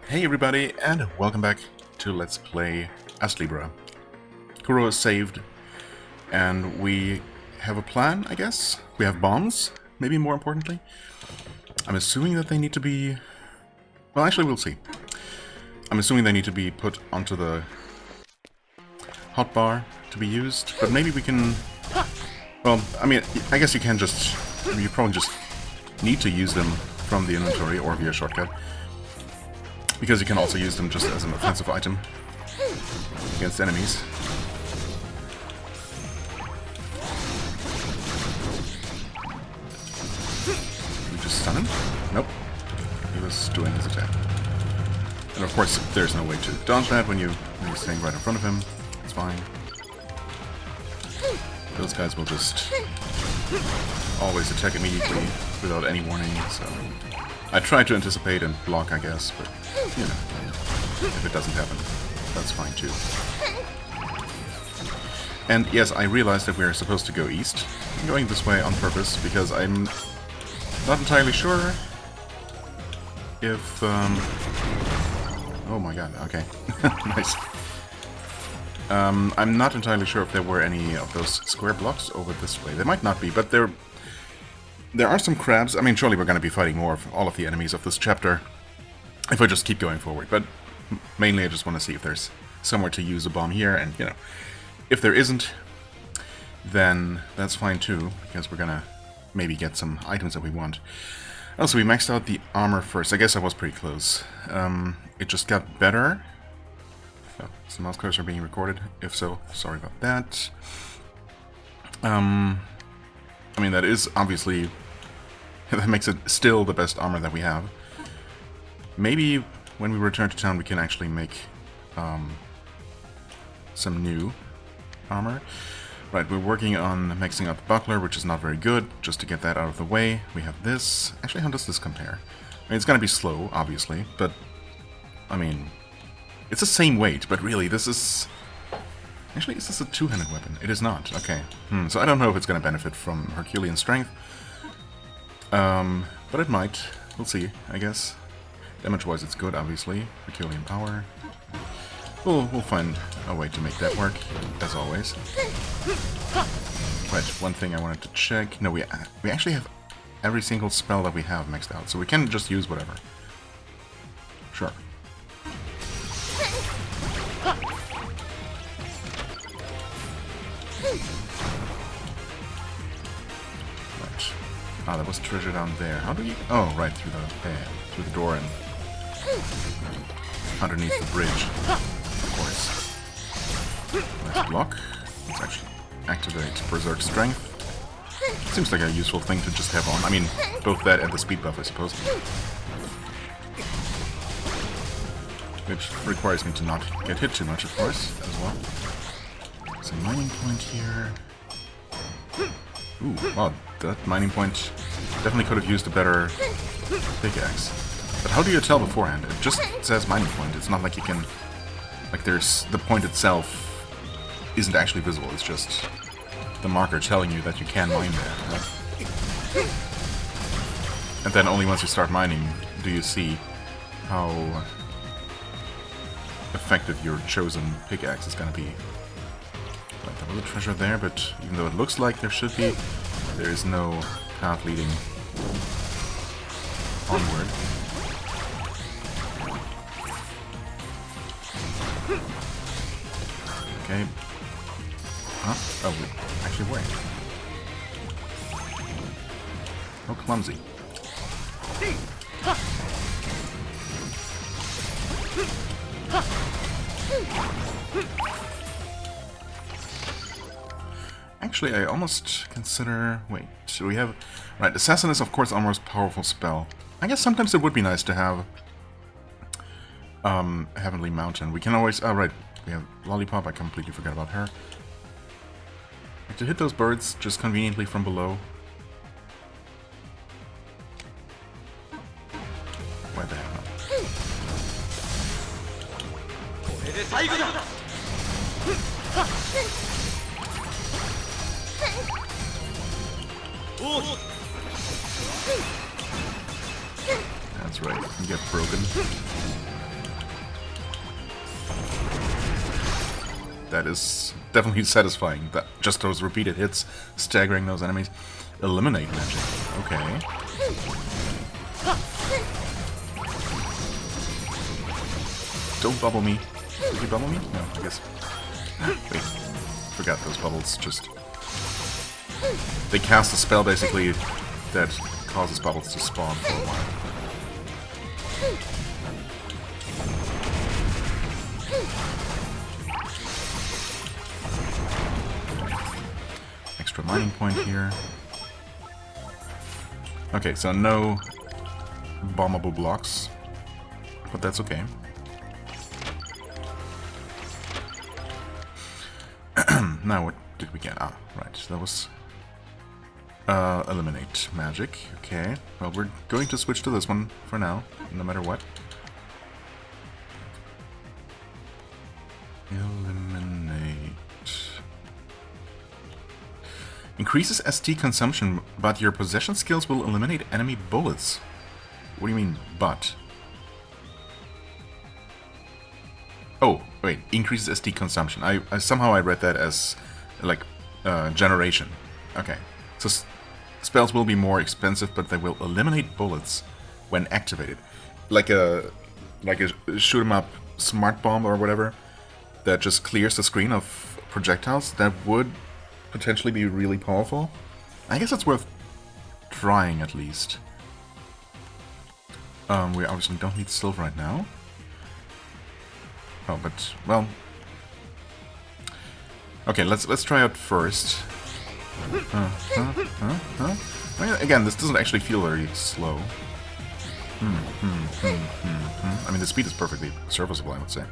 Hey everybody, and welcome back to Let's Play Astlibra. Kuro is saved, and we have a plan, I guess? We have bombs, maybe more importantly. I'm assuming that they need to be... Well, actually, we'll see. I'm assuming they need to be put onto the hotbar to be used, but maybe we can... Well, I mean, I guess you can just... You probably just need to use them from the inventory or via shortcut. Because you can also use them just as an offensive item against enemies. Did we just stun him? Nope. He was doing his attack. And of course, there's no way to dodge that when you're standing right in front of him. It's fine. Those guys will just always attack immediately without any warning, so... I try to anticipate and block, I guess, but, you know, if it doesn't happen, that's fine too. And yes, I realized that we're supposed to go east. I'm going this way on purpose, because I'm not entirely sure if, oh my god, okay. Nice. I'm not entirely sure if there were any of those square blocks over this way. There might not be, but there are some crabs. I mean, surely we're going to be fighting more of all of the enemies of this chapter if I just keep going forward. But mainly I just want to see if there's somewhere to use a bomb here. And, you know, if there isn't, then that's fine too, because we're going to maybe get some items that we want. Also, we maxed out the armor first. I guess I was pretty close. It just got better. Oh, some mouse clicks are being recorded. If so, sorry about that. I mean, that is obviously... that makes it still the best armor that we have. Maybe when we return to town we can actually make some new armor. Right, we're working on maxing out the buckler, which is not very good. Just to get that out of the way, we have this. Actually, how does this compare? I mean, it's going to be slow, obviously, but... I mean, it's the same weight, but really, this is... Actually, is this a two-handed weapon? It is not. Okay. So I don't know if it's going to benefit from Herculean strength. But it might. We'll see, I guess. Damage-wise, it's good, obviously. Herculean power. We'll find a way to make that work, as always. Right, one thing I wanted to check. No, we actually have every single spell that we have maxed out, so we can just use whatever. Sure. Ah, there was treasure down there. How do you... Oh, right, through the door and underneath the bridge, of course. Nice block. Let's actually activate Berserk Strength. Seems like a useful thing to just have on. I mean, both that and the speed buff, I suppose. Which requires me to not get hit too much, of course, as well. There's a mining point here. Ooh, wow, that mining point definitely could have used a better pickaxe. But how do you tell beforehand? It just says mining point. It's not like you can... Like, there's... The point itself isn't actually visible. It's just the marker telling you that you can mine there. Right? And then only once you start mining do you see how effective your chosen pickaxe is going to be. There was a treasure there, but even though it looks like there should be, there is no path leading onward. Okay. Huh? Oh, we actually wait. Oh, clumsy. Actually, I almost consider... Wait, do we have... Right, Assassin is, of course, our most powerful spell. I guess sometimes it would be nice to have... Heavenly Mountain. We can always... Oh, right, we have Lollipop. I completely forgot about her. To hit those birds just conveniently from below. Why the hell not? That's right, you get broken. That is definitely satisfying. That just those repeated hits, staggering those enemies. Eliminate magic. Okay. Don't bubble me. Did you bubble me? No, I guess. Wait. Forgot those bubbles. Just... They cast a spell, basically, that causes bubbles to spawn for a while. Extra mining point here. Okay, so no bombable blocks, but that's okay. Now what did we get? Ah, right, that was eliminate magic. Okay, well we're going to switch to this one for now, no matter what. Eliminate. Increases ST consumption, but your possession skills will eliminate enemy bullets. What do you mean, but? Oh, wait, increases ST consumption. I somehow I read that as, like, generation. Okay, so spells will be more expensive, but they will eliminate bullets when activated. Like a shoot 'em up smart bomb or whatever that just clears the screen of projectiles. That would potentially be really powerful. I guess it's worth trying at least. We obviously don't need silver right now. Oh, but well. Okay, let's try it first. I mean, again, this doesn't actually feel very slow. I mean, the speed is perfectly serviceable, I would say.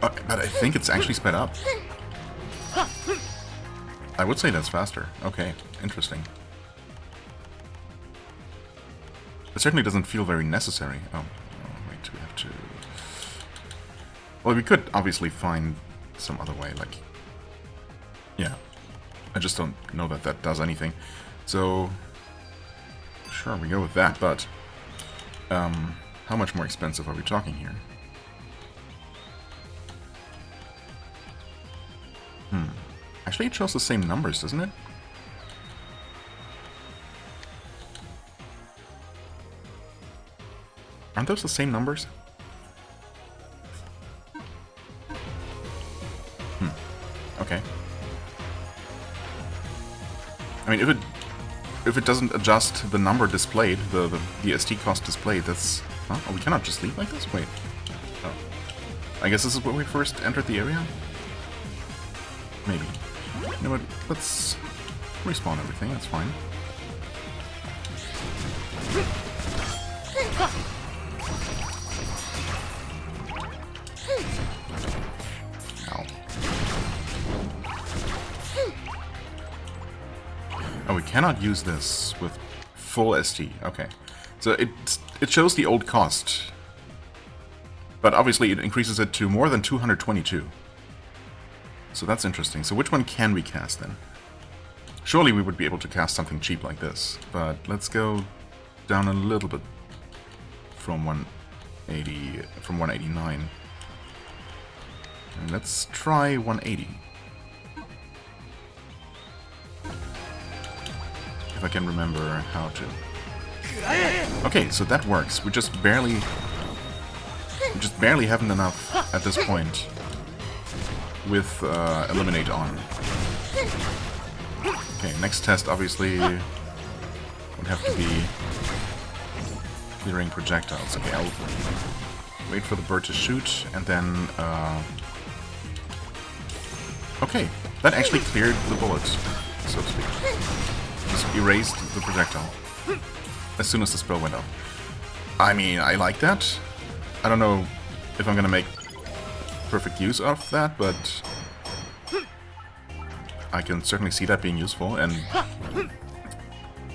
But I think it's actually sped up. I would say that's faster. Okay, interesting. It certainly doesn't feel very necessary. Oh, wait, we have to... Well, we could obviously find some other way, like... Yeah. I just don't know that that does anything. So... Sure, we go with that, but... how much more expensive are we talking here? Actually, it shows the same numbers, doesn't it? Aren't those the same numbers? Okay. I mean, if it doesn't adjust the number displayed, the ST cost displayed, that's... Huh? Oh, we cannot just leave like this? Wait. Oh. I guess this is when we first entered the area? Maybe. You know what? Let's respawn everything, that's fine. Ow. Oh, we cannot use this with full ST. Okay. So it shows the old cost. But obviously it increases it to more than 222. So that's interesting. So which one can we cast then? Surely we would be able to cast something cheap like this. But let's go down a little bit from 180, from 189. And let's try 180. If I can remember how to. Okay, so that works. We just barely haven't enough at this point with eliminate on. Okay, next test obviously would have to be clearing projectiles. Okay, I'll wait for the bird to shoot and then okay, that actually cleared the bullets, so to speak. Just erased the projectile as soon as the spell went off. I mean, I like that. I don't know if I'm gonna make perfect use of that, but I can certainly see that being useful. And I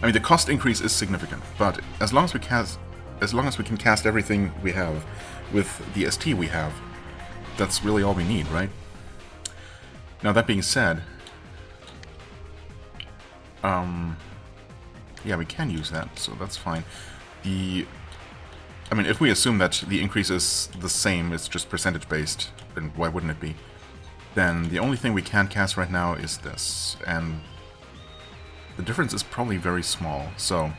mean, the cost increase is significant, but as long as we can cast everything we have with the ST we have, that's really all we need, right? Now that being said, Yeah, we can use that, so that's fine. I mean, if we assume that the increase is the same, it's just percentage based, then why wouldn't it be? Then the only thing we can cast right now is this, and the difference is probably very small, so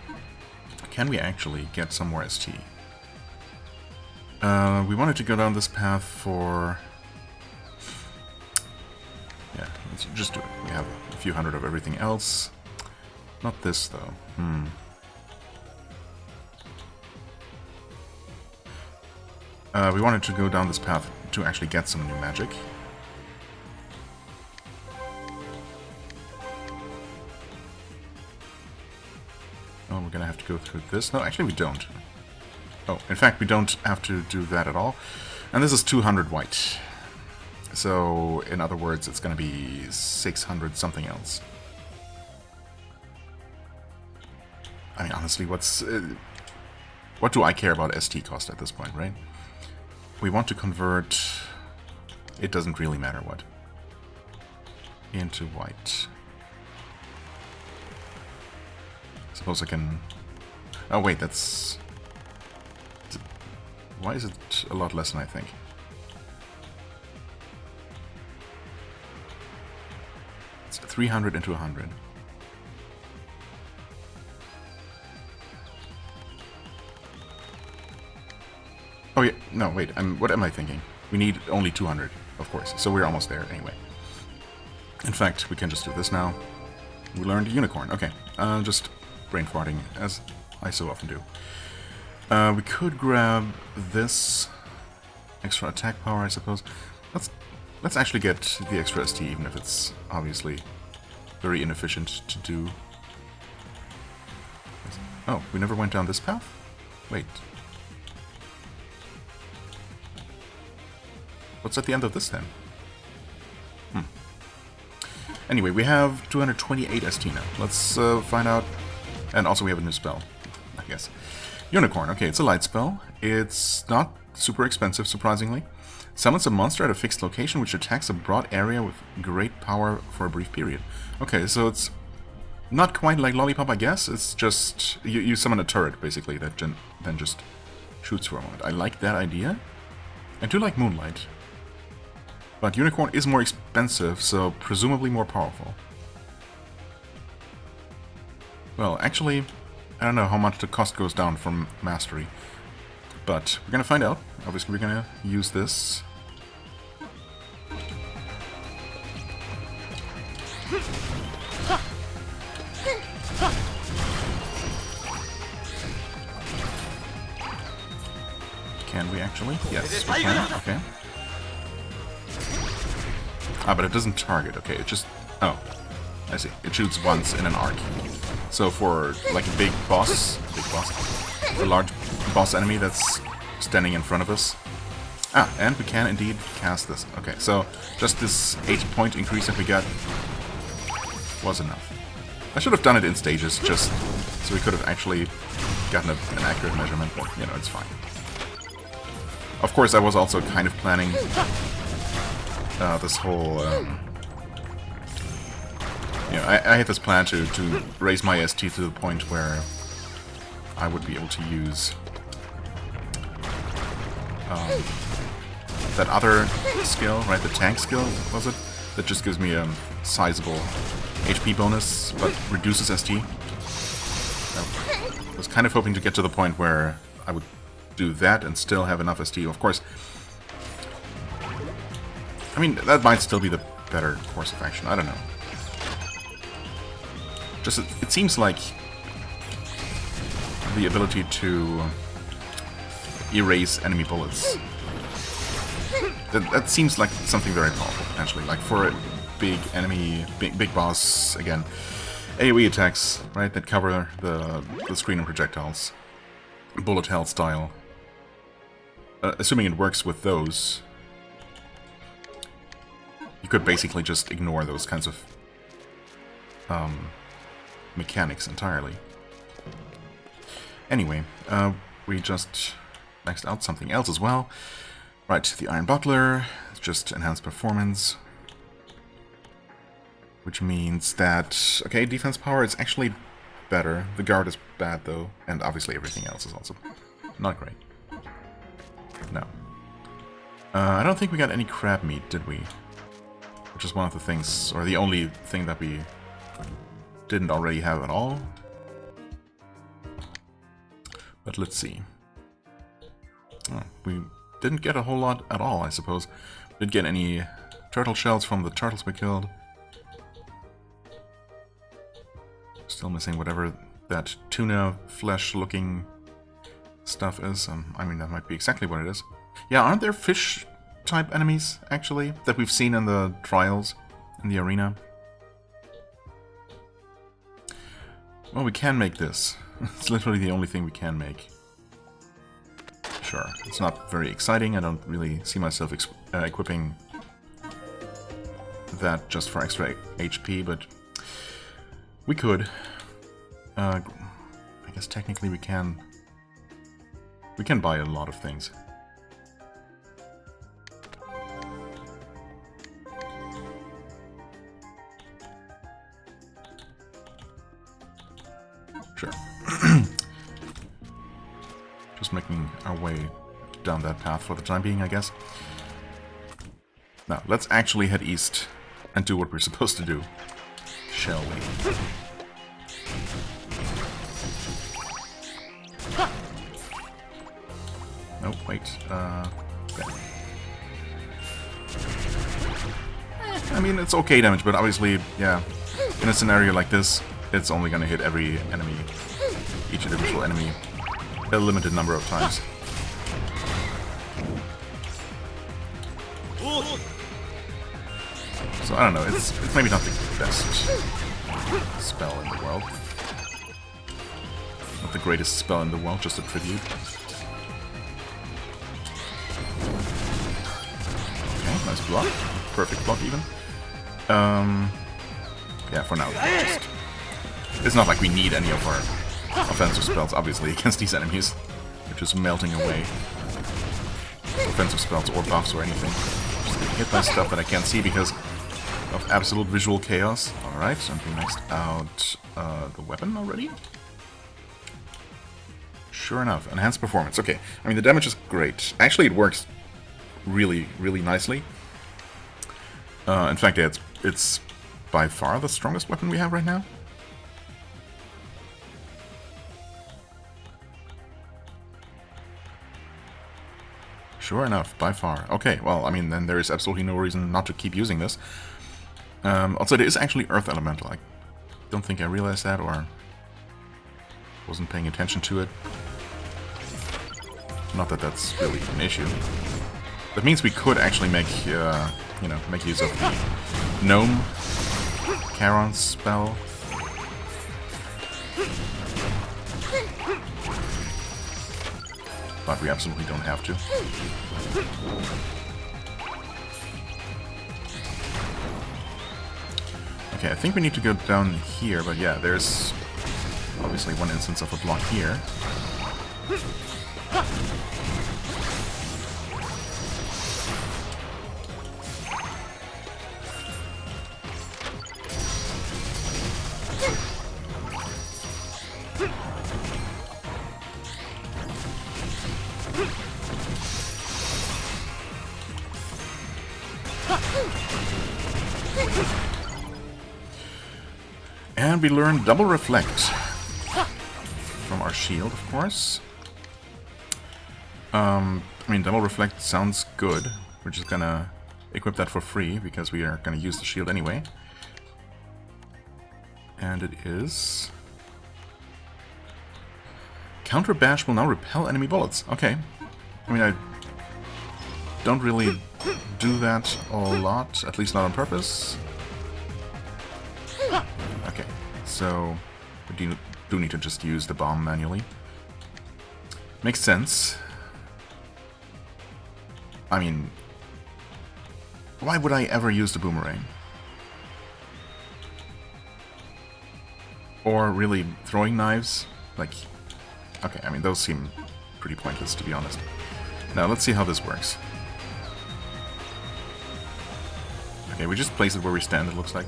can we actually get some more ST? We wanted to go down this path for... Yeah, let's just do it. We have a few hundred of everything else. Not this, though. We wanted to go down this path to actually get some new magic. Oh, we're gonna have to go through this. No, actually we don't. Oh, in fact, we don't have to do that at all. And this is 200 white. So, in other words, it's gonna be 600 something else. I mean, honestly, what do I care about ST cost at this point, right? We want to convert... It doesn't really matter what. Into white. Suppose I can... Oh wait, that's... Why is it a lot less than I think? It's 300 into 100. Oh yeah, no, wait, what am I thinking? We need only 200, of course, so we're almost there anyway. In fact, we can just do this now. We learned unicorn, okay. Just brain farting, as I so often do. We could grab this extra attack power, I suppose. Let's actually get the extra ST, even if it's obviously very inefficient to do. Oh, we never went down this path? Wait. What's at the end of this, then? Anyway, we have 228 ST now. Let's find out. And also we have a new spell, I guess. Unicorn. Okay, it's a light spell. It's not super expensive, surprisingly. Summons a monster at a fixed location which attacks a broad area with great power for a brief period. Okay, so it's not quite like Lollipop, I guess. It's just... You summon a turret, basically, that then just shoots for a moment. I like that idea. I do like Moonlight. But Unicorn is more expensive, so presumably more powerful. Well, actually, I don't know how much the cost goes down from Mastery. But we're gonna find out. Obviously, we're gonna use this. Can we actually? Yes, we can. Okay. Ah, but it doesn't target. Okay, it just... Oh, I see. It shoots once in an arc. So for, like, a big boss... a large boss enemy that's standing in front of us. Ah, and we can indeed cast this. Okay, so just this 8-point increase that we got was enough. I should have done it in stages, just so we could have actually gotten an accurate measurement, but, you know, it's fine. Of course, I was also kind of planning... this whole, you know, I had this plan to raise my ST to the point where I would be able to use that other skill, right, the tank skill, was it? That just gives me a sizable HP bonus, but reduces ST. I was kind of hoping to get to the point where I would do that and still have enough ST. Of course, I mean, that might still be the better course of action. I don't know. Just, it seems like the ability to erase enemy bullets. That seems like something very powerful, potentially. Like for a big enemy, big boss, again, AoE attacks, right, that cover the screen and projectiles. Bullet hell style. Assuming it works with those... You could basically just ignore those kinds of mechanics entirely. Anyway, we just maxed out something else as well. Right, the Iron Buckler, just enhanced performance. Which means that, okay, defense power is actually better. The guard is bad, though. And obviously everything else is also not great. No. I don't think we got any crab meat, did we? Which is one of the things, or the only thing that we didn't already have at all. But let's see. Oh, we didn't get a whole lot at all, I suppose. Didn't get any turtle shells from the turtles we killed. Still missing whatever that tuna flesh-looking stuff is. I mean, that might be exactly what it is. Yeah, aren't there fish-type enemies, actually, that we've seen in the trials in the arena? Well, we can make this. It's literally the only thing we can make. Sure, it's not very exciting. I don't really see myself equipping that just for extra HP, but we could. I guess technically we can. We can buy a lot of things. Sure. Just making our way down that path for the time being, I guess. Now, let's actually head east and do what we're supposed to do. Shall we? Oh, wait. Okay. I mean, it's okay damage, but obviously, yeah, in a scenario like this, it's only gonna hit every enemy, each individual enemy, a limited number of times. So I don't know, it's maybe not the best spell in the world. Not the greatest spell in the world, just a tribute. Okay, nice block. Perfect block even. Yeah, for now, it's not like we need any of our offensive spells, obviously, against these enemies. They're just melting away. Offensive spells or buffs or anything. Just getting hit by stuff that I can't see because of absolute visual chaos. Alright, and we maxed out the weapon already. Sure enough, enhanced performance. Okay, I mean, the damage is great. Actually, it works really, really nicely. In fact, yeah, it's by far the strongest weapon we have right now. Sure enough, by far. Okay, well, I mean, then there is absolutely no reason not to keep using this. Also, it is actually Earth Elemental. I don't think I realized that, or wasn't paying attention to it. Not that that's really an issue. That means we could actually make, you know, make use of the Gnome Charon spell. But we absolutely don't have to. Okay, I think we need to go down here, but yeah, there's obviously one instance of a block here. And we learn double reflect from our shield, of course. I mean, double reflect sounds good. We're just gonna equip that for free because we are gonna use the shield anyway. And it is... Counter bash will now repel enemy bullets. Okay. I mean, I don't really do that a lot, at least not on purpose. Okay, so we do need to just use the bomb manually. Makes sense. I mean, why would I ever use the boomerang? Or really throwing knives? Like, okay, I mean, those seem pretty pointless, to be honest. Now, let's see how this works. Okay, we just place it where we stand, it looks like.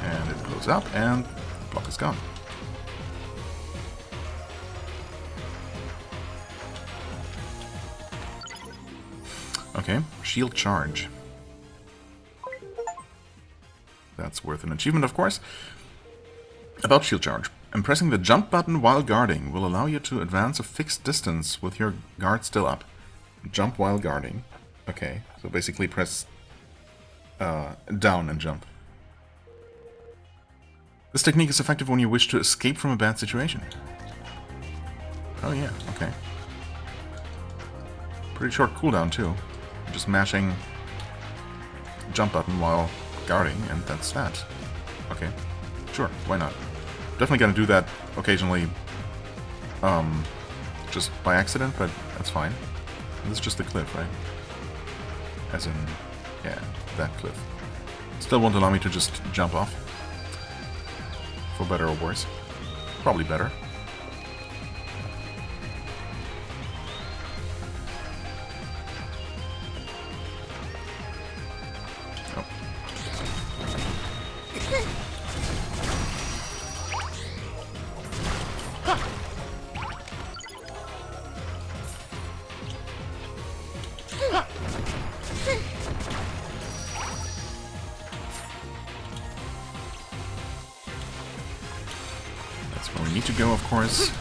And it blows up, and the block is gone. Okay, shield charge. That's worth an achievement, of course. About shield charge. And pressing the jump button while guarding will allow you to advance a fixed distance with your guard still up. Jump while guarding. Okay, so basically press down and jump. This technique is effective when you wish to escape from a bad situation. Oh yeah, okay. Pretty short cooldown too. Just mashing jump button while guarding, and that's that. Okay, sure, why not? Definitely gonna do that occasionally, just by accident, but that's fine. This is just the cliff, right? As in, yeah, that cliff. Still won't allow me to just jump off. For better or worse. Probably better. Oh. That's where we need to go, of course.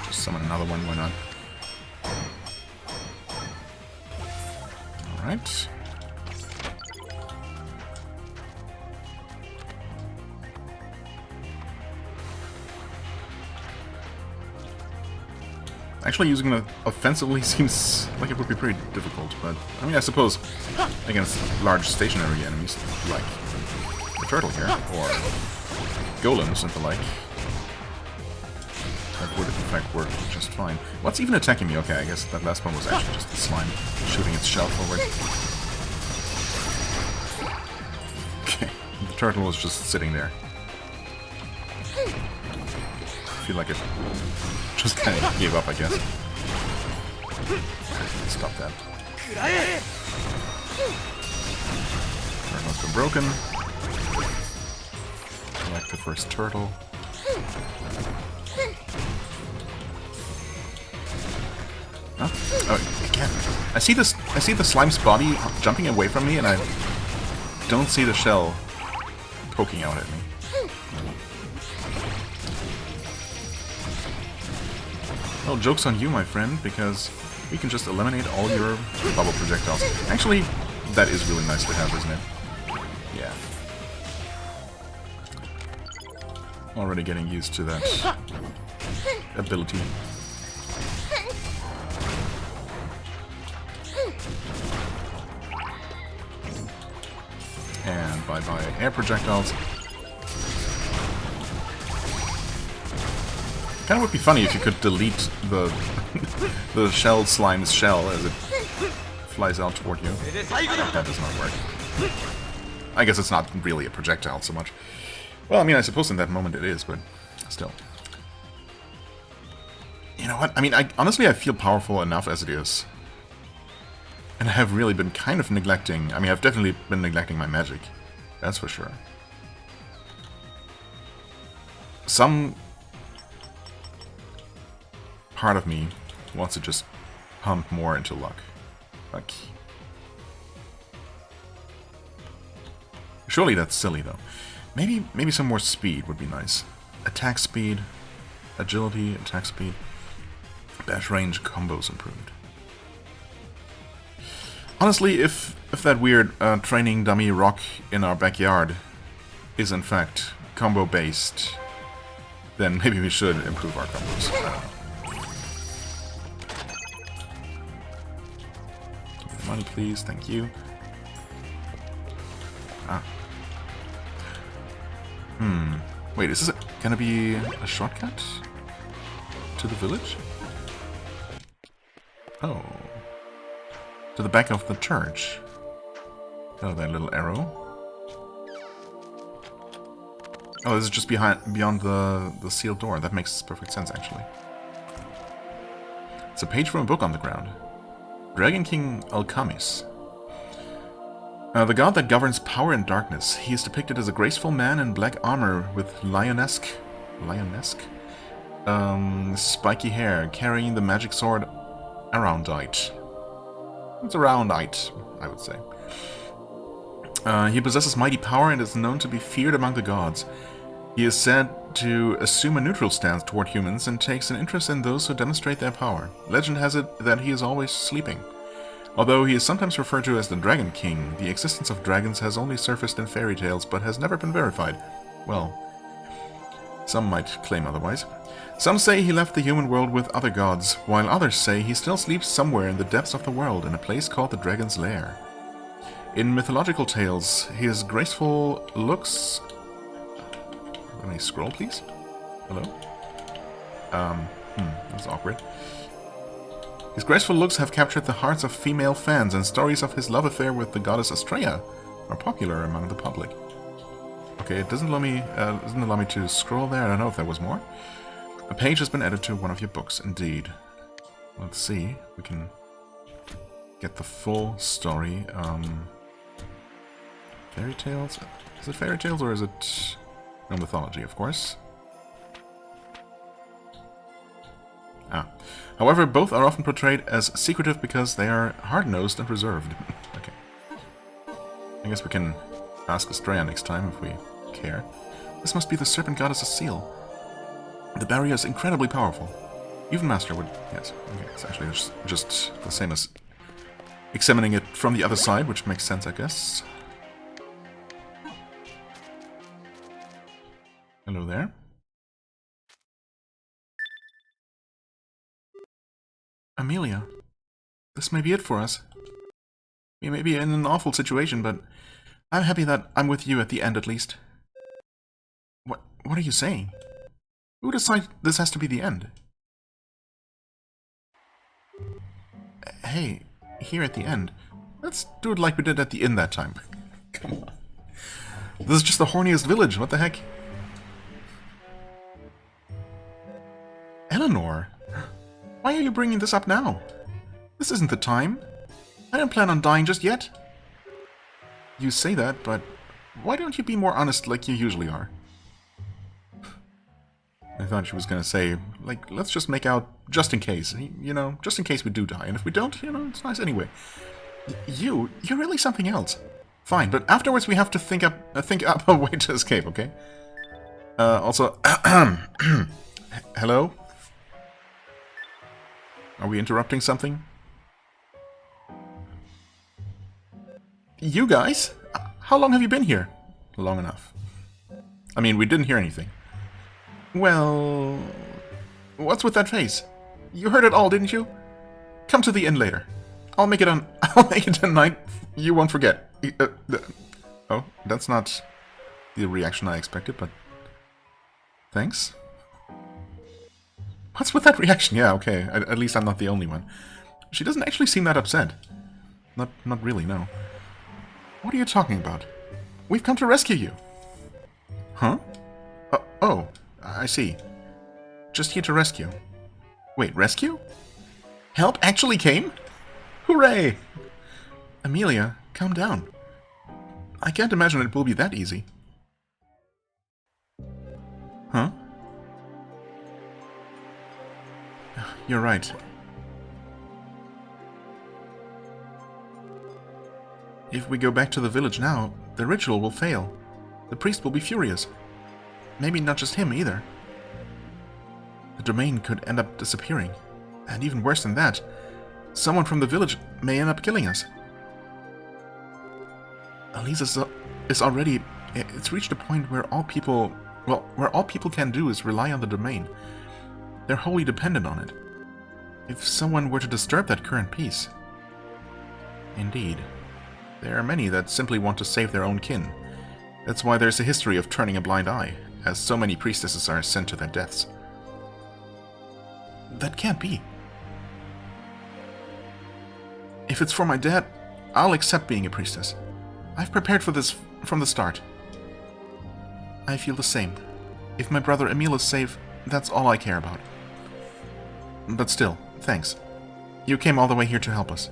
Just summon another one, why not? Alright. Actually, using it offensively seems like it would be pretty difficult, but I mean, I suppose against large stationary enemies like the turtle here, or golems and the like, that would in fact work just fine. What's even attacking me? Okay, I guess that last one was actually just the slime shooting its shell forward. Okay, the turtle was just sitting there. I feel like it just kind of gave up, I guess. Stop that. Turtle's been broken. Select the first turtle. Huh? Oh, again. I see this. I see the slime's body jumping away from me, and I don't see the shell poking out at me. Well, joke's on you, my friend, because we can just eliminate all your bubble projectiles. Actually, that is really nice to have, isn't it? Yeah. Already getting used to that ability. And bye-bye air projectiles. Kind of would be funny if you could delete the the shell slime's shell as it flies out toward you. That does not work. I guess it's not really a projectile so much. Well, I mean, I suppose in that moment it is, but still. You know what? I mean, honestly, I feel powerful enough as it is. And I have really been kind of neglecting... I mean, I've definitely been neglecting my magic. That's for sure. Some part of me wants to just pump more into luck. Like... Surely that's silly, though. Maybe some more speed would be nice. Attack speed, agility, attack speed, dash range, combos improved. Honestly, if that weird training dummy rock in our backyard is in fact combo-based, then maybe we should improve our combos. Give me money, please. Thank you. Ah. Wait, is this gonna be a shortcut to the village? Oh. To the back of the church. Oh, that little arrow. Oh, this is just beyond the sealed door. That makes perfect sense, actually. It's a page from a book on the ground. Dragon King Alcamis. The god that governs power and darkness. He is depicted as a graceful man in black armor with lionesque, spiky hair, carrying the magic sword Aroundite. It's Aroundite, I would say. He possesses mighty power and is known to be feared among the gods. He is said to assume a neutral stance toward humans and takes an interest in those who demonstrate their power. Legend has it that he is always sleeping. Although he is sometimes referred to as the Dragon King, the existence of dragons has only surfaced in fairy tales but has never been verified. Well, some might claim otherwise. Some say he left the human world with other gods, while others say he still sleeps somewhere in the depths of the world in a place called the Dragon's Lair. In mythological tales, his graceful looks... Let me scroll, please. Hello? That's awkward. His graceful looks have captured the hearts of female fans, and stories of his love affair with the goddess Astrea are popular among the public. Okay, it doesn't allow me to scroll there. I don't know if there was more. A page has been added to one of your books, indeed. Let's see if we can get the full story. Fairy tales? Is it fairy tales or is it... No, mythology, of course. However, both are often portrayed as secretive because they are hard-nosed and reserved. Okay. I guess we can ask Astrea next time if we care. This must be the serpent goddess's seal. The barrier is incredibly powerful. Even Master would... Yes, okay, it's actually just the same as examining it from the other side, which makes sense, I guess. Hello there. Amelia, this may be it for us. We may be in an awful situation, but I'm happy that I'm with you at the end, at least. What are you saying? Who decided this has to be the end? Hey, here at the end. Let's do it like we did at the inn that time. Come on. This is just the horniest village, what the heck? Eleanor, why are you bringing this up now? This isn't the time. I don't plan on dying just yet. You say that, but why don't you be more honest like you usually are? I thought she was gonna say, like, let's just make out just in case, you know, just in case we do die, and if we don't, you know, it's nice anyway. You're really something else. Fine, but afterwards we have to think up a way to escape, okay? Also, hello? Are we interrupting something? You guys? How long have you been here? Long enough. I mean, we didn't hear anything. Well... What's with that face? You heard it all, didn't you? Come to the inn later. I'll make it a night you won't forget. Oh, that's not the reaction I expected, but... Thanks. What's with that reaction? Yeah, okay. At least I'm not the only one. She doesn't actually seem that upset. Not really, no. What are you talking about? We've come to rescue you. Huh? Oh, I see. Just here to rescue. Wait, rescue? Help actually came? Hooray! Amelia, calm down. I can't imagine it will be that easy. Huh? You're right. If we go back to the village now, the ritual will fail. The priest will be furious. Maybe not just him either. The domain could end up disappearing. And even worse than that, someone from the village may end up killing us. Elise is already... It's reached a point where all people... Well, where all people can do is rely on the domain. They're wholly dependent on it. If someone were to disturb that current peace... Indeed. There are many that simply want to save their own kin. That's why there's a history of turning a blind eye, as so many priestesses are sent to their deaths. That can't be. If it's for my dad, I'll accept being a priestess. I've prepared for this from the start. I feel the same. If my brother Emil is safe, that's all I care about. But still, thanks. You came all the way here to help us.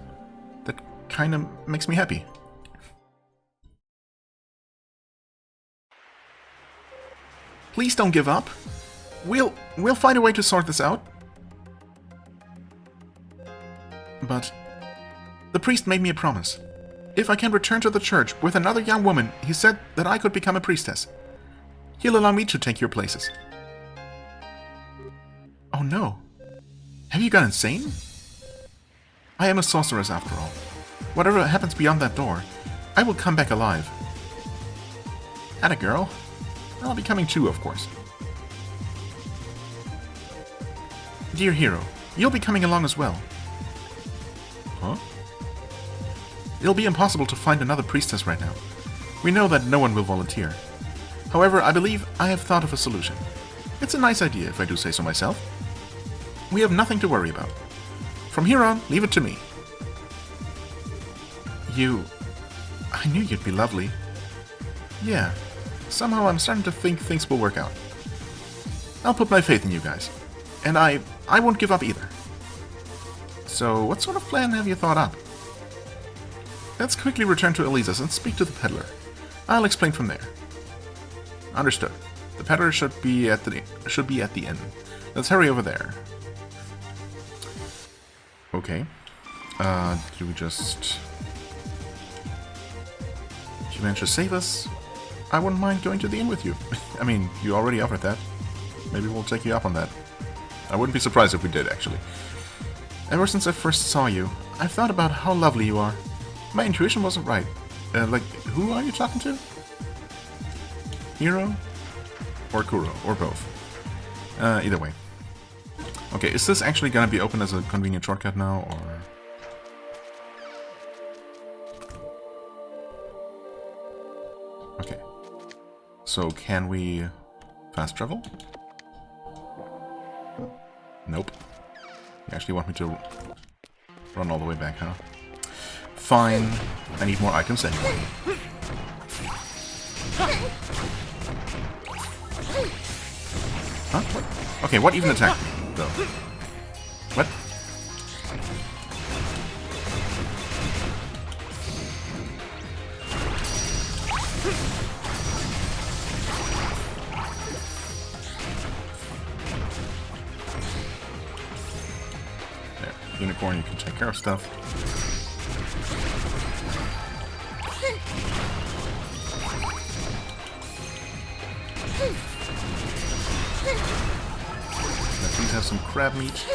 That kinda makes me happy. Please don't give up. We'll find a way to sort this out. But the priest made me a promise. If I can return to the church with another young woman, he said that I could become a priestess. He'll allow me to take your places. Oh no. Have you gone insane? I am a sorceress after all. Whatever happens beyond that door, I will come back alive. Atta girl. I'll be coming too, of course. Dear hero, you'll be coming along as well. Huh? It'll be impossible to find another priestess right now. We know that no one will volunteer. However, I believe I have thought of a solution. It's a nice idea, if I do say so myself. We have nothing to worry about. From here on, leave it to me. I knew you'd be lovely. Yeah, somehow I'm starting to think things will work out. I'll put my faith in you guys. And I won't give up either. So, what sort of plan have you thought up? Let's quickly return to Elisa's and speak to the peddler. I'll explain from there. Understood. The peddler should be at the inn. Let's hurry over there. Okay. Do we just... If you manage to save us, I wouldn't mind going to the inn with you. I mean, you already offered that. Maybe we'll take you up on that. I wouldn't be surprised if we did, actually. Ever since I first saw you, I've thought about how lovely you are. My intuition wasn't right. Like, who are you talking to? Hiro? Or Kuro? Or both? Either way. Okay, is this actually gonna be open as a convenient shortcut now, or...? Okay. So, can we fast travel? Nope. You actually want me to run all the way back, huh? Fine. I need more items anyway. Huh? What? Okay, what even attacked me, though? What? There. Unicorn, you can take care of stuff. Please have some crab meat.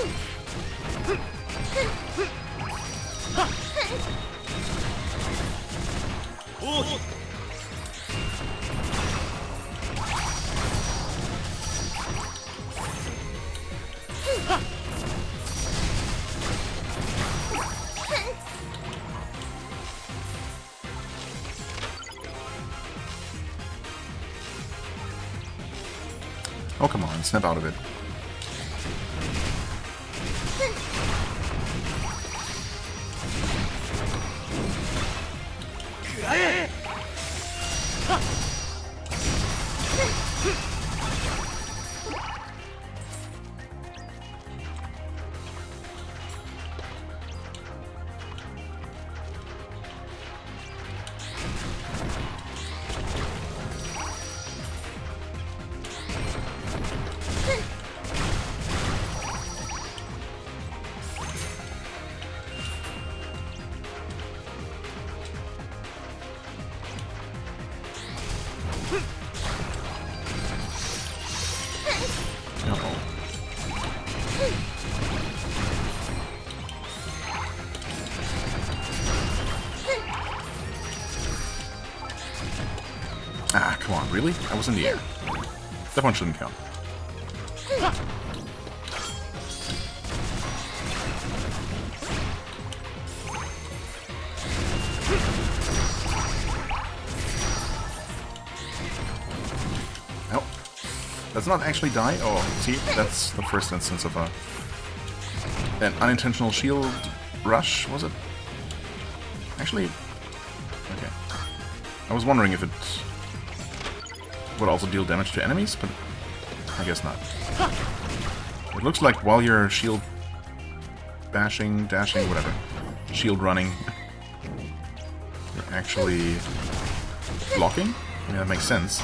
Oh, come on, snap out of it. Ah, come on, really? I was in the air. That one shouldn't count. Oh. Does not actually die? Oh, see? That's the first instance of an unintentional shield rush, was it? Actually... Okay. I was wondering if it would also deal damage to enemies, but I guess not. It looks like while your shield bashing, dashing, whatever. Shield running. You're actually blocking? I mean, that makes sense.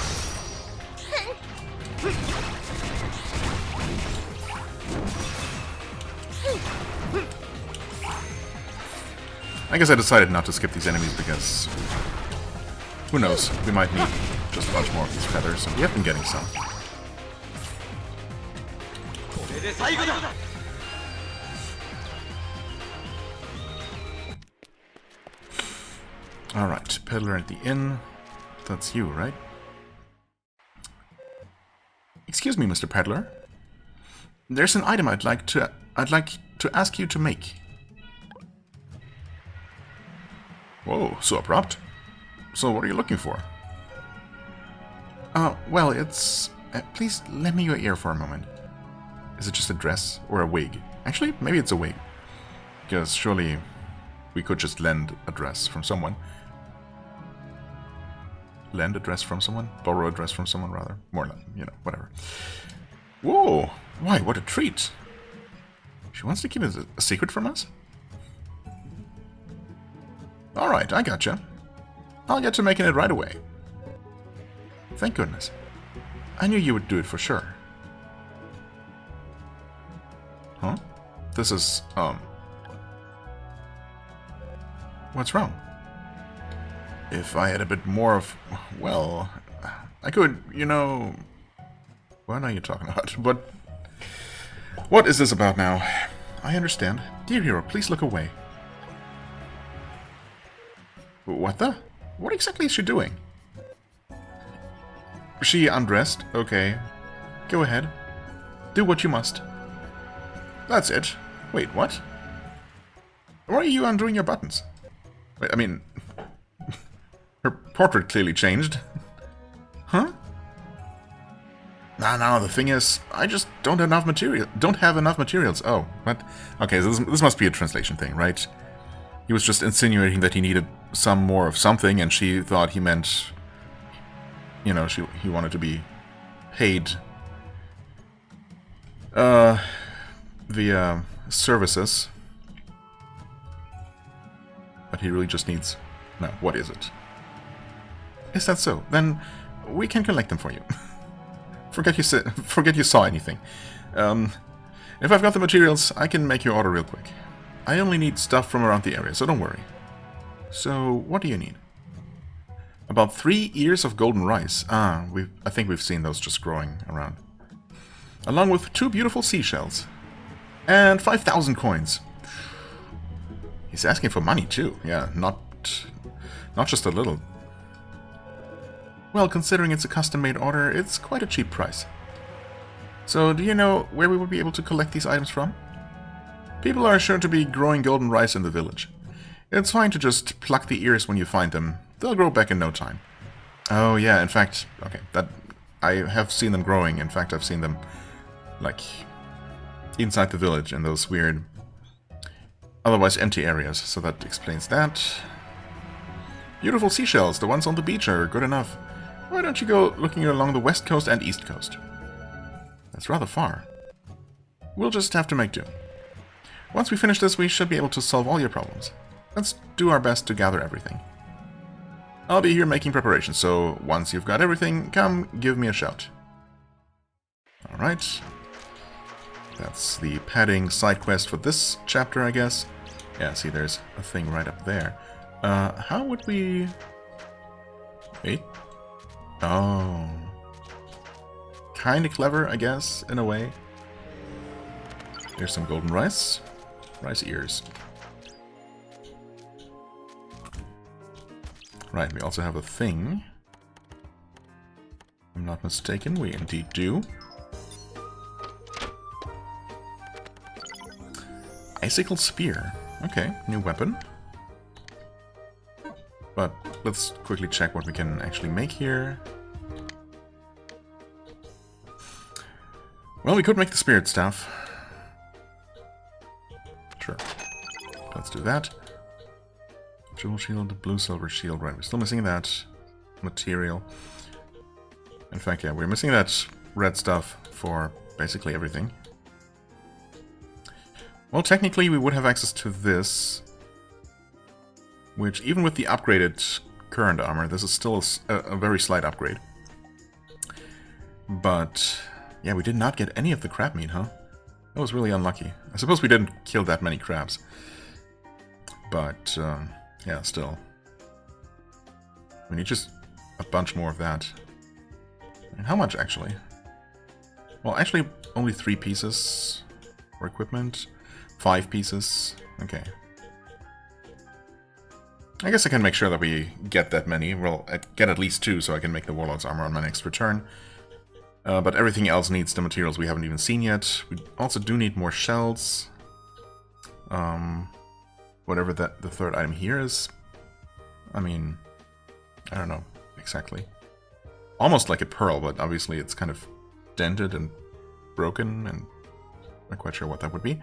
I guess I decided not to skip these enemies because... who knows? We might need just a bunch more of these feathers, and we have been getting some. Alright, peddler at the inn. That's you, right? Excuse me, Mr. Peddler. There's an item I'd like to ask you to make. Whoa, so abrupt. So what are you looking for? Well, it's... please lend me your ear for a moment. Is it just a dress or a wig? Actually, maybe it's a wig. Because surely we could just lend a dress from someone. Lend a dress from someone? Borrow a dress from someone, rather. More like, you know, whatever. Whoa! Why, what a treat! She wants to keep it a secret from us? Alright, I gotcha. I'll get to making it right away. Thank goodness. I knew you would do it for sure. Huh? This is, what's wrong? If I had a bit more of... well... I could, you know... what are you talking about? But... what is this about now? I understand. Dear hero, please look away. What the? What exactly is she doing? She undressed? Okay. Go ahead. Do what you must. That's it. Wait, what? Why are you undoing your buttons? Wait, I mean... her portrait clearly changed. Huh? No, the thing is, I just don't have enough materials. Oh, what? Okay, so this must be a translation thing, right? He was just insinuating that he needed some more of something, and she thought he meant... you know, he wanted to be paid... via services. But he really just needs... no, what is it? Is that so? Then we can collect them for you. Forget you saw anything. If I've got the materials, I can make your order real quick. I only need stuff from around the area, so don't worry. So, what do you need? About 3 ears of golden rice. I think we've seen those just growing around. Along with 2 beautiful seashells. And 5,000 coins. He's asking for money too. Yeah, not just a little. Well, considering it's a custom-made order, it's quite a cheap price. So, do you know where we would be able to collect these items from? People are sure to be growing golden rice in the village. It's fine to just pluck the ears when you find them. They'll grow back in no time. Oh yeah, in fact, okay, that I have seen them growing. In fact, I've seen them, like, inside the village in those weird, otherwise empty areas, so that explains that. Beautiful seashells, the ones on the beach are good enough. Why don't you go looking along the west coast and east coast? That's rather far. We'll just have to make do. Once we finish this, we should be able to solve all your problems. Let's do our best to gather everything. I'll be here making preparations, so once you've got everything, come give me a shout. Alright. That's the padding side quest for this chapter, I guess. Yeah, see, there's a thing right up there. How would we... wait. Oh. Kinda clever, I guess, in a way. Here's some golden rice. Rice ears. Right, we also have a thing. If I'm not mistaken, we indeed do. Icicle spear. Okay, new weapon. But let's quickly check what we can actually make here. Well, we could make the spirit staff. Sure. Let's do that. Jewel shield, blue silver shield. Right, we're still missing that material. In fact, yeah, we're missing that red stuff for basically everything. Well, technically we would have access to this, which even with the upgraded current armor, this is still a very slight upgrade. But yeah, we did not get any of the crab meat, huh? That was really unlucky. I suppose we didn't kill that many crabs. But yeah, still. We need just a bunch more of that. And how much, actually? Well, actually, only 3 pieces for equipment. 5 pieces. Okay. I guess I can make sure that we get that many. Well, I get at least 2, so I can make the Warlord's armor on my next return. But everything else needs the materials we haven't even seen yet. We also do need more shells. Whatever the third item here is. I mean, I don't know exactly. Almost like a pearl, but obviously it's kind of dented and broken, and I'm not quite sure what that would be.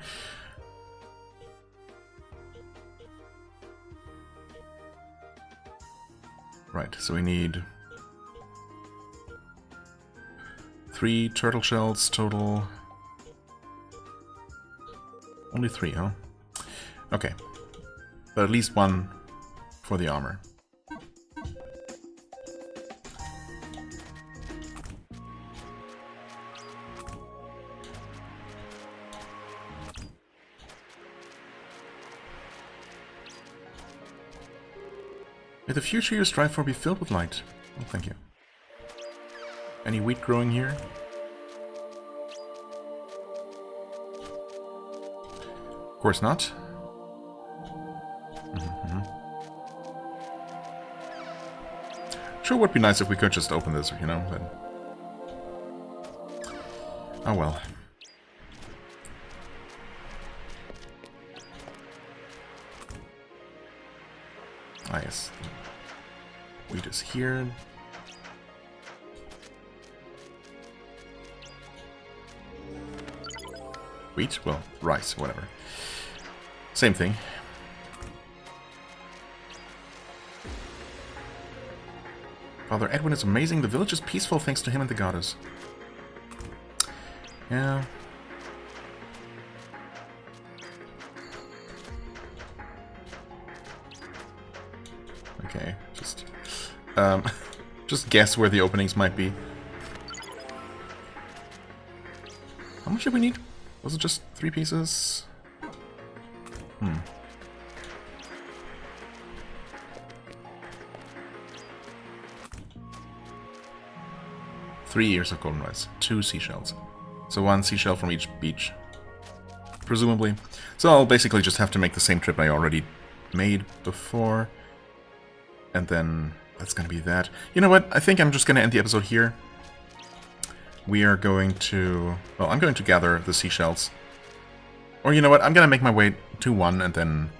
Right, so we need 3 turtle shells total. Only 3, huh? Okay. But at least 1 for the armor. May the future you strive for be filled with light. Oh, thank you. Any wheat growing here? Of course not. Sure would be nice if we could just open this, you know, but... oh well. Ah, yes. Wheat is here. Wheat? Well, rice, whatever. Same thing. Father Edwin is amazing. The village is peaceful thanks to him and the goddess. Yeah. Okay, just guess where the openings might be. How much did we need? Was it just 3 pieces? 3 ears of golden rice, 2 seashells. So 1 seashell from each beach, presumably. So I'll basically just have to make the same trip I already made before. And then that's gonna be that. You know what? I think I'm just gonna end the episode here. We are going to... well, I'm going to gather the seashells. Or you know what? I'm gonna make my way to 1 and then...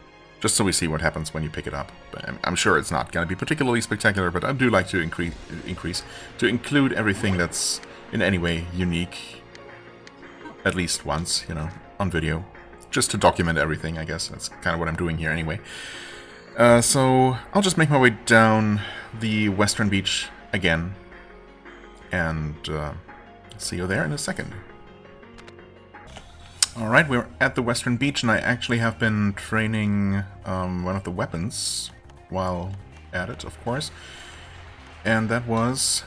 just so we see what happens when you pick it up. But I'm sure it's not gonna be particularly spectacular, but I do like to to include everything that's in any way unique. At least once, you know, on video. Just to document everything, I guess. That's kind of what I'm doing here anyway. So I'll just make my way down the western beach again. And see you there in a second. Alright, we're at the western beach, and I actually have been training one of the weapons while at it, of course. And that was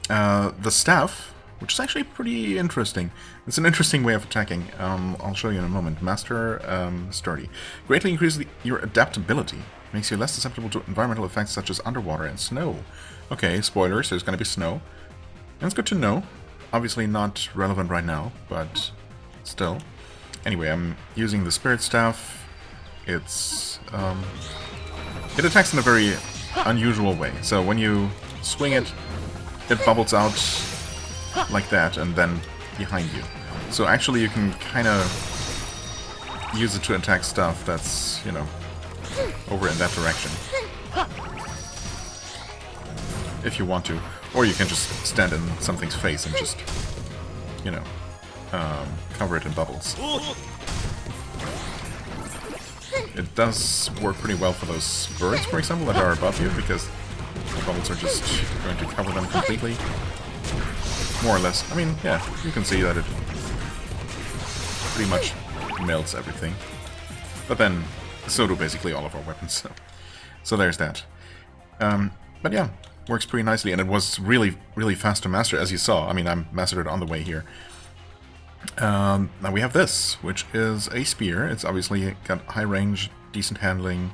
the staff, which is actually pretty interesting. It's an interesting way of attacking. I'll show you in a moment. Master Sturdy. Greatly increases your adaptability. Makes you less susceptible to environmental effects such as underwater and snow. Okay, spoilers, there's going to be snow. And it's good to know. Obviously not relevant right now, but still. Anyway, I'm using the Spirit Staff. It's it attacks in a very unusual way. So when you swing it, it bubbles out like that and then behind you. So actually you can kind of use it to attack stuff that's, you know, over in that direction. If you want to. Or you can just stand in something's face and just, you know, cover it in bubbles. It does work pretty well for those birds, for example, that are above you, because the bubbles are just going to cover them completely. More or less. I mean, yeah, you can see that it pretty much melts everything. But then, so do basically all of our weapons. So there's that. But yeah, works pretty nicely, and it was really, really fast to master, as you saw. I mean, I mastered it on the way here. Now we have this, which is a spear. It's obviously got high range, decent handling.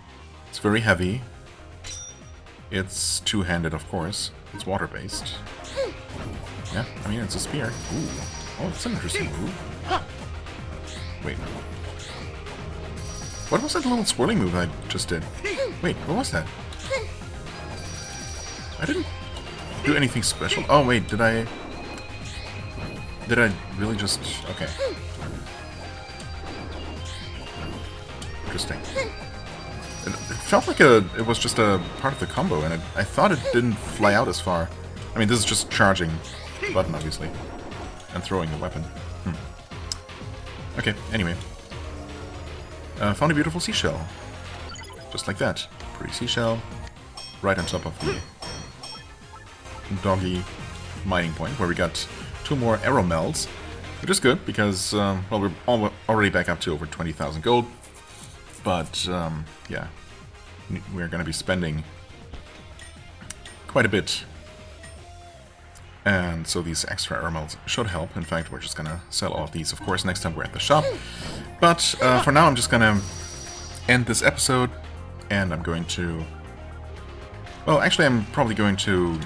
It's very heavy. It's two-handed, of course. It's water-based. Yeah, I mean, it's a spear. Ooh. Oh, it's an interesting move. Wait. What was that little swirling move I just did? Wait, what was that? I didn't do anything special. Oh, wait, did I really just... Okay. Interesting. It felt like it was just a part of the combo, and I thought it didn't fly out as far. I mean, this is just charging the button, obviously, and throwing the weapon. Okay, anyway. Found a beautiful seashell. Just like that. Pretty seashell. Right on top of the doggy mining point, where we got 2 more arrow melts, which is good, because, well, we're already back up to over 20,000 gold. But, yeah, we're going to be spending quite a bit. And so these extra armors should help. In fact, we're just going to sell all of these, of course, next time we're at the shop. But for now, I'm just going to end this episode, and I'm going to... Well, actually, I'm probably going to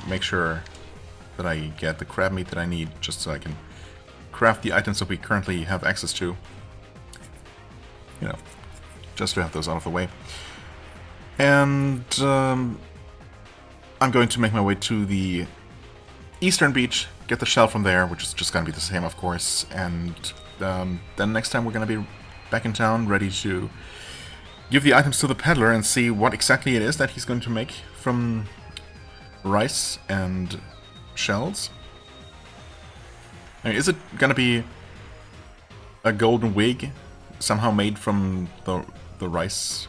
make sure that I get the crab meat that I need, just so I can craft the items that we currently have access to. You know, just to have those out of the way. And I'm going to make my way to the eastern beach, get the shell from there, which is just going to be the same, of course. And then next time we're going to be back in town, ready to give the items to the peddler and see what exactly it is that he's going to make from rice and shells. I mean, is it going to be a golden wig somehow made from the rice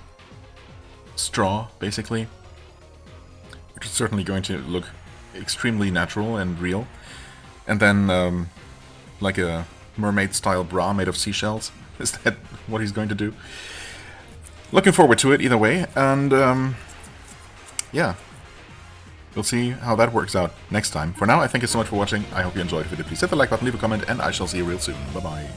straw, basically? Which is certainly going to look extremely natural and real. And then, like a mermaid-style bra made of seashells. Is that what he's going to do? Looking forward to it, either way. And, yeah. We'll see how that works out next time. For now, I thank you so much for watching. I hope you enjoyed. If you did, please hit the like button, leave a comment, and I shall see you real soon. Bye-bye.